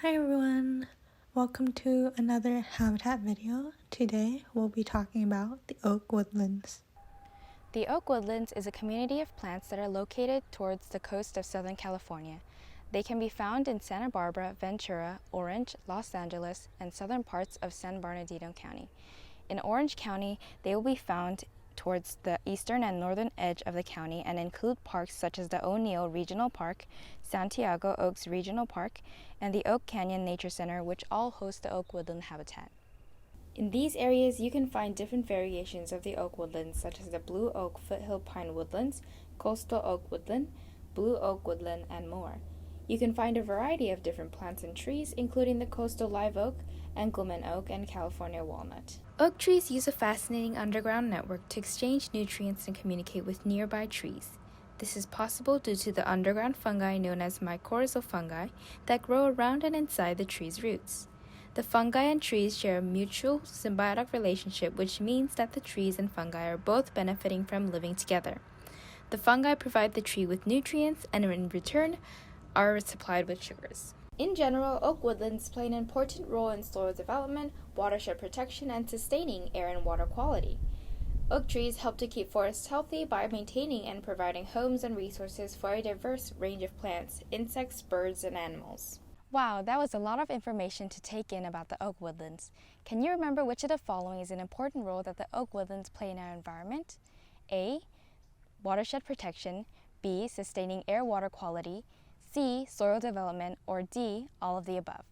Hi everyone, welcome to another habitat video. Today we'll be talking about the oak woodlands. The oak woodlands is a community of plants that are located towards the coast of Southern California. They can be found in Santa Barbara, Ventura, Orange, Los Angeles, and southern parts of San Bernardino County. In Orange County, they will be found towards the eastern and northern edge of the county and include parks such as the O'Neill Regional Park, Santiago Oaks Regional Park, and the Oak Canyon Nature Center, which all host the oak woodland habitat. In these areas, you can find different variations of the oak woodlands, such as the blue oak foothill pine woodlands, coastal oak woodland, blue oak woodland, and more. You can find a variety of different plants and trees, including the coastal live oak, Engelmann oak, and California walnut. Oak trees use a fascinating underground network to exchange nutrients and communicate with nearby trees. This is possible due to the underground fungi known as mycorrhizal fungi that grow around and inside the tree's roots. The fungi and trees share a mutual symbiotic relationship, which means that the trees and fungi are both benefiting from living together. The fungi provide the tree with nutrients and in return are supplied with sugars. In general, oak woodlands play an important role in soil development, watershed protection, and sustaining air and water quality. Oak trees help to keep forests healthy by maintaining and providing homes and resources for a diverse range of plants, insects, birds, and animals. Wow, that was a lot of information to take in about the oak woodlands. Can you remember which of the following is an important role that the oak woodlands play in our environment? A. Watershed protection, B. Sustaining air water quality, C. Soil development, or D. All of the above.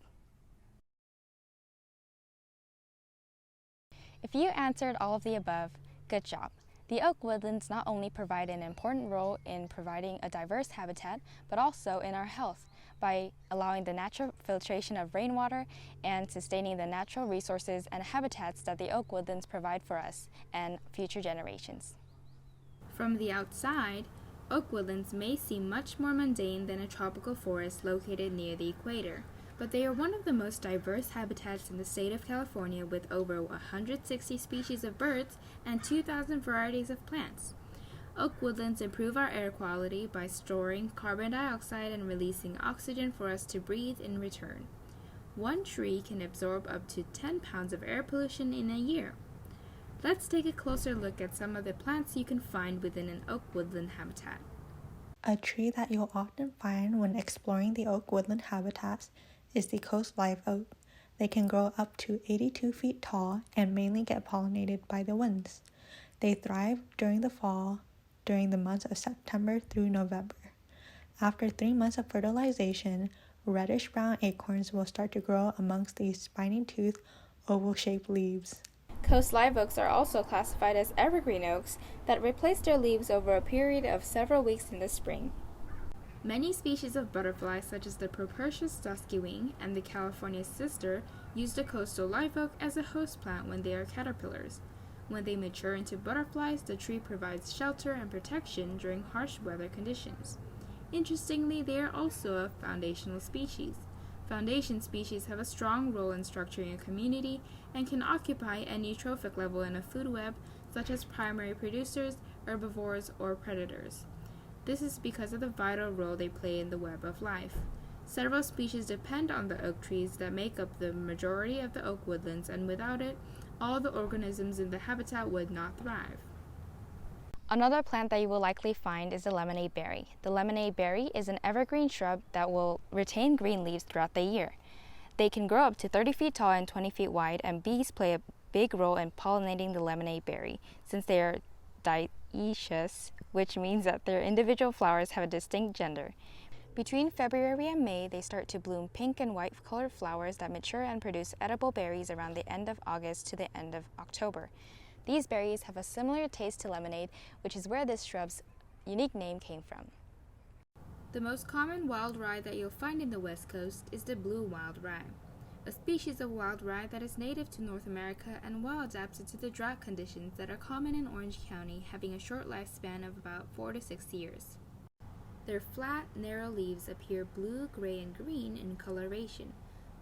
If you answered all of the above, good job. The oak woodlands not only provide an important role in providing a diverse habitat, but also in our health by allowing the natural filtration of rainwater and sustaining the natural resources and habitats that the oak woodlands provide for us and future generations. From the outside, oak woodlands may seem much more mundane than a tropical forest located near the equator, but they are one of the most diverse habitats in the state of California with over 160 species of birds and 2,000 varieties of plants. Oak woodlands improve our air quality by storing carbon dioxide and releasing oxygen for us to breathe in return. One tree can absorb up to 10 pounds of air pollution in a year. Let's take a closer look at some of the plants you can find within an oak woodland habitat. A tree that you'll often find when exploring the oak woodland habitats is the coast live oak. They can grow up to 82 feet tall and mainly get pollinated by the winds. They thrive during the fall, during the months of September through November. After 3 months of fertilization, reddish-brown acorns will start to grow amongst these spiny-toothed, oval-shaped leaves. Coast live oaks are also classified as evergreen oaks that replace their leaves over a period of several weeks in the spring. Many species of butterflies, such as the Propertius duskywing and the California sister, use the coastal live oak as a host plant when they are caterpillars. When they mature into butterflies, the tree provides shelter and protection during harsh weather conditions. Interestingly, they are also a foundational species. Foundation species have a strong role in structuring a community and can occupy any trophic level in a food web, such as primary producers, herbivores, or predators. This is because of the vital role they play in the web of life. Several species depend on the oak trees that make up the majority of the oak woodlands, and without it, all the organisms in the habitat would not thrive. Another plant that you will likely find is the lemonade berry. The lemonade berry is an evergreen shrub that will retain green leaves throughout the year. They can grow up to 30 feet tall and 20 feet wide, and bees play a big role in pollinating the lemonade berry since they are dioecious, which means that their individual flowers have a distinct gender. Between February and May, they start to bloom pink and white colored flowers that mature and produce edible berries around the end of August to the end of October. These berries have a similar taste to lemonade, which is where this shrub's unique name came from. The most common wild rye that you'll find in the West Coast is the blue wild rye, a species of wild rye that is native to North America and well adapted to the drought conditions that are common in Orange County, having a short lifespan of about 4 to 6 years. Their flat, narrow leaves appear blue, gray, and green in coloration.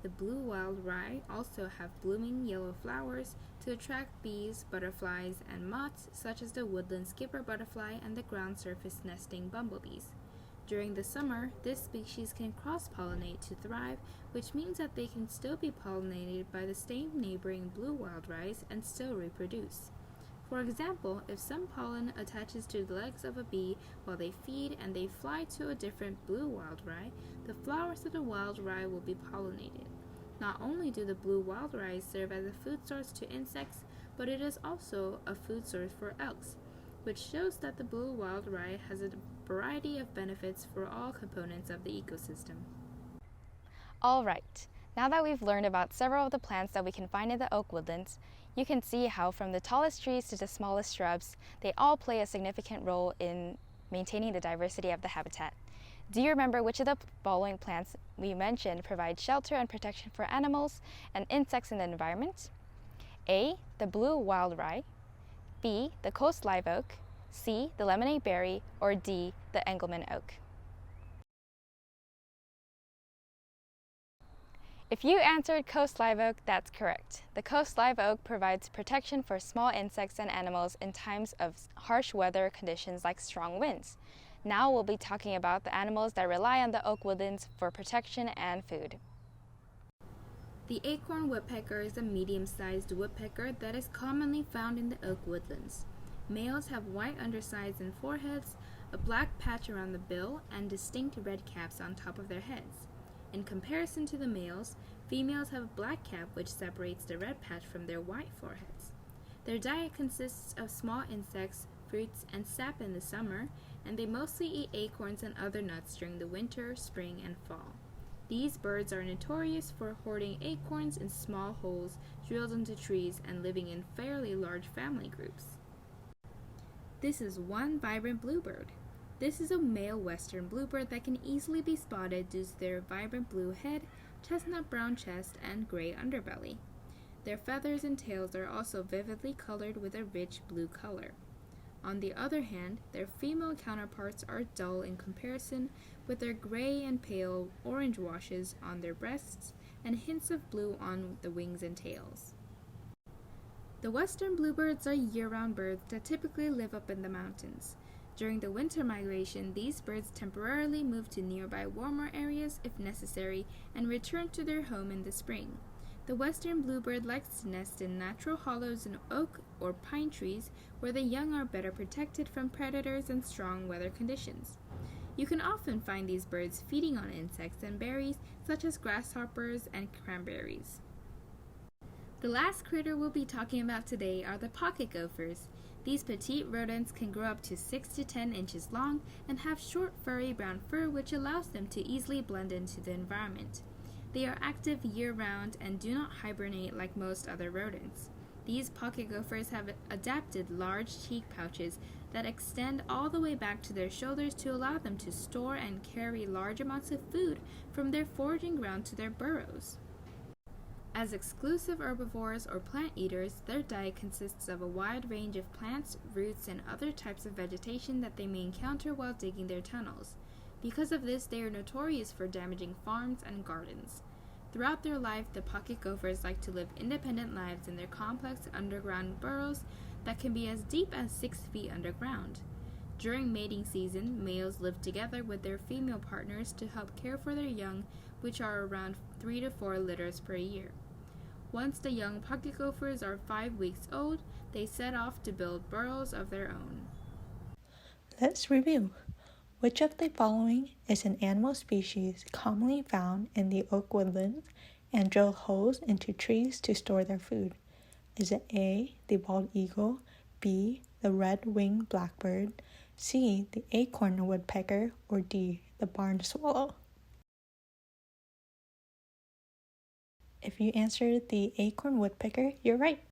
The blue wild rye also have blooming yellow flowers to attract bees, butterflies, and moths such as the woodland skipper butterfly and the ground surface nesting bumblebees. During the summer, this species can cross-pollinate to thrive, which means that they can still be pollinated by the same neighboring blue wild rice and still reproduce. For example, if some pollen attaches to the legs of a bee while they feed and they fly to a different blue wild rye, the flowers of the wild rye will be pollinated. Not only do the blue wild rice serve as a food source to insects, but it is also a food source for elks, which shows that the blue wild rye has a variety of benefits for all components of the ecosystem. All right, now that we've learned about several of the plants that we can find in the oak woodlands, you can see how from the tallest trees to the smallest shrubs, they all play a significant role in maintaining the diversity of the habitat. Do you remember which of the following plants we mentioned provide shelter and protection for animals and insects in the environment? A, the blue wild rye, B, the coast live oak, C, the lemonade berry, or D, the Engelmann oak. If you answered coast live oak, that's correct. The coast live oak provides protection for small insects and animals in times of harsh weather conditions like strong winds. Now we'll be talking about the animals that rely on the oak woodlands for protection and food. The acorn woodpecker is a medium-sized woodpecker that is commonly found in the oak woodlands. Males have white undersides and foreheads, a black patch around the bill, and distinct red caps on top of their heads. In comparison to the males, females have a black cap which separates the red patch from their white foreheads. Their diet consists of small insects, fruits, and sap in the summer, and they mostly eat acorns and other nuts during the winter, spring, and fall. These birds are notorious for hoarding acorns in small holes drilled into trees and living in fairly large family groups. This is one vibrant bluebird. This is a male western bluebird that can easily be spotted due to their vibrant blue head, chestnut brown chest, and gray underbelly. Their feathers and tails are also vividly colored with a rich blue color. On the other hand, their female counterparts are dull in comparison, with their gray and pale orange washes on their breasts and hints of blue on the wings and tails. The western bluebirds are year-round birds that typically live up in the mountains. During the winter migration, these birds temporarily move to nearby warmer areas if necessary and return to their home in the spring. The western bluebird likes to nest in natural hollows in oak or pine trees where the young are better protected from predators and strong weather conditions. You can often find these birds feeding on insects and berries such as grasshoppers and cranberries. The last critter we'll be talking about today are the pocket gophers. These petite rodents can grow up to 6 to 10 inches long and have short furry brown fur which allows them to easily blend into the environment. They are active year-round and do not hibernate like most other rodents. These pocket gophers have adapted large cheek pouches that extend all the way back to their shoulders to allow them to store and carry large amounts of food from their foraging ground to their burrows. As exclusive herbivores or plant eaters, their diet consists of a wide range of plants, roots, and other types of vegetation that they may encounter while digging their tunnels. Because of this, they are notorious for damaging farms and gardens. Throughout their life, the pocket gophers like to live independent lives in their complex underground burrows that can be as deep as 6 feet underground. During mating season, males live together with their female partners to help care for their young, which are around 3 to 4 litters per year. Once the young pocket gophers are 5 weeks old, they set off to build burrows of their own. Let's review. Which of the following is an animal species commonly found in the oak woodlands and drill holes into trees to store their food? Is it A, the bald eagle, B, the red-winged blackbird, C, the acorn woodpecker, or D, the barn swallow? If you answered the acorn woodpecker, you're right.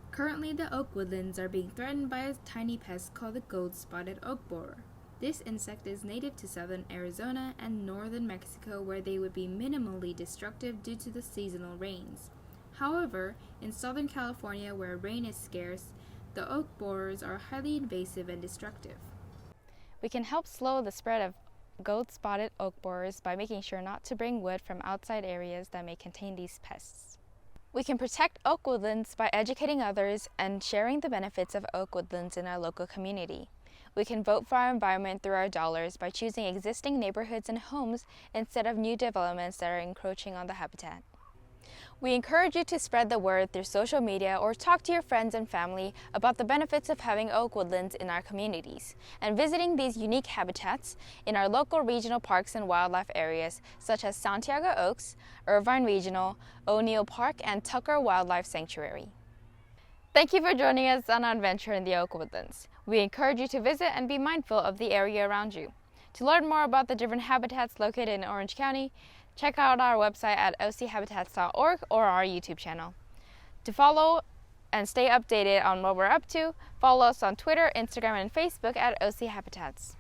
Currently, the oak woodlands are being threatened by a tiny pest called the gold-spotted oak borer. This insect is native to southern Arizona and northern Mexico, where they would be minimally destructive due to the seasonal rains. However, in southern California, where rain is scarce, the oak borers are highly invasive and destructive. We can help slow the spread of gold-spotted oak borers by making sure not to bring wood from outside areas that may contain these pests. We can protect oak woodlands by educating others and sharing the benefits of oak woodlands in our local community. we can vote for our environment through our dollars by choosing existing neighborhoods and homes instead of new developments that are encroaching on the habitat. We encourage you to spread the word through social media or talk to your friends and family about the benefits of having oak woodlands in our communities and visiting these unique habitats in our local regional parks and wildlife areas such as Santiago Oaks, Irvine Regional, O'Neill Park, and Tucker Wildlife Sanctuary. Thank you for joining us on our adventure in the oak woodlands. We encourage you to visit and be mindful of the area around you. To learn more about the different habitats located in Orange County, check out our website at ochabitats.org or our YouTube channel. To follow and stay updated on what we're up to, follow us on Twitter, Instagram, and Facebook at OC Habitats.